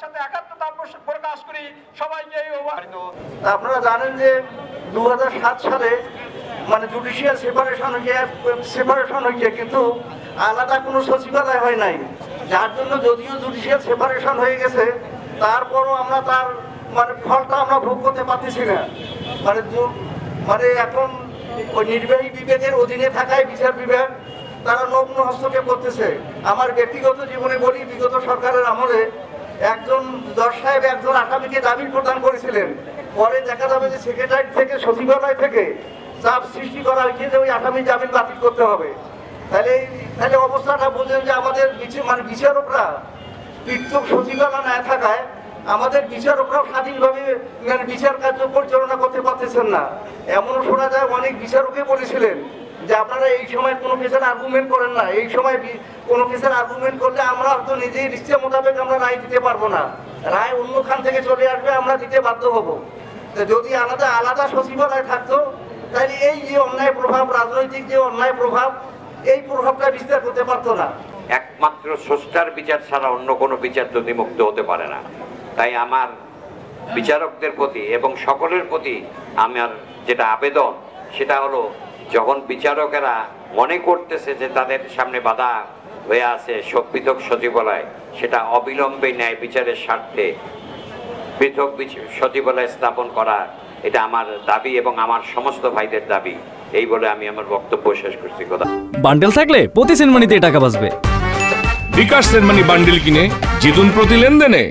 সাথে একাত্মতা প্রকাশ করি। সবাইকে আপনারা জানেন যে 2007 সালে মানে জুডিশিয়াল সেপারেশন হয়েছে, কিন্তু আলাদা কোনো সচিবালয় হয় নাই, যার জন্য যদিও জুডিশিয়াল সেপারেশন হয়ে গেছে তারপরও আমরা তার মানে ফলটা আমরা ভোগ করতে পারতেছি না। মানে এখন ওই নির্বাহী বিভাগের অধীনে থাকায় বিচার বিভাগ তারা নগ্ন হস্তক্ষেপ করতেছে। আমার ব্যক্তিগত জীবনে বলি, বিগত সরকারের আমলে একজন জজ সাহেব একজন আসামিকে জামিন প্রদান করেছিলেন, পরে দেখা যাবে যে সেক্রেটারি থেকে সচিবালয় থেকে চাপ সৃষ্টি করা হয়েছে যে ওই আসামি জামিন বাতিল করতে হবে। তাহলে অবস্থাটা বোঝেন যে আমাদের বিচারকরা পৃথক সচিবালয় না থাকায় আমাদের বিচারকরাও স্বাধীনভাবে বিচার কার্য পরিচালনা করতে পারতেছেন না। এমনও শোনা যায় অনেক বিচারকই বলেছিলেন যে আপনারা এই সময় কোনো কেসের আর্গুমেন্ট করেন না, এই সময় কোনো কেসের আর্গুমেন্ট করলে আমরা হয়তো নিজেই ইচ্ছে মোতাবেক আমরা রায় দিতে পারবো না, রায় অন্যখান থেকে চলে আসবে, আমরা দিতে বাধ্য হব। যদি আলাদা সচিবালয় থাকতো তাহলে এই যে অন্যায় প্রভাব, রাজনৈতিক যে অন্যায় প্রভাব, এই প্রভাবটা বিস্তার করতে পারতো না। একমাত্র স্রষ্টার বিচার ছাড়া অন্য কোনো বিচার যদি মুক্ত হতে পারে না। তাই আমার বিচারকদের প্রতি এবং সকলের প্রতি আমার যেটা আবেদন সেটা হলো, যখন বিচারকেরা মনে করতেছে যে তাদের সামনে বাধা হয়ে আছে পৃথক সচিবালয়, সেটা অবিলম্বে ন্যায় বিচারের স্বার্থে পৃথক সচিবালয় স্থাপন করা, এটা আমার দাবি এবং আমার সমস্ত ভাইদের দাবি। এই বলে আমি আমার বক্তব্য শেষ করছি। কথা বান্ডেল থাকলে প্রতি সেনমানিতে টাকা বাঁচবে। বিকাশ সেনমানি বান্ডেল কিনে জিতুন প্রতি লেনদেনে।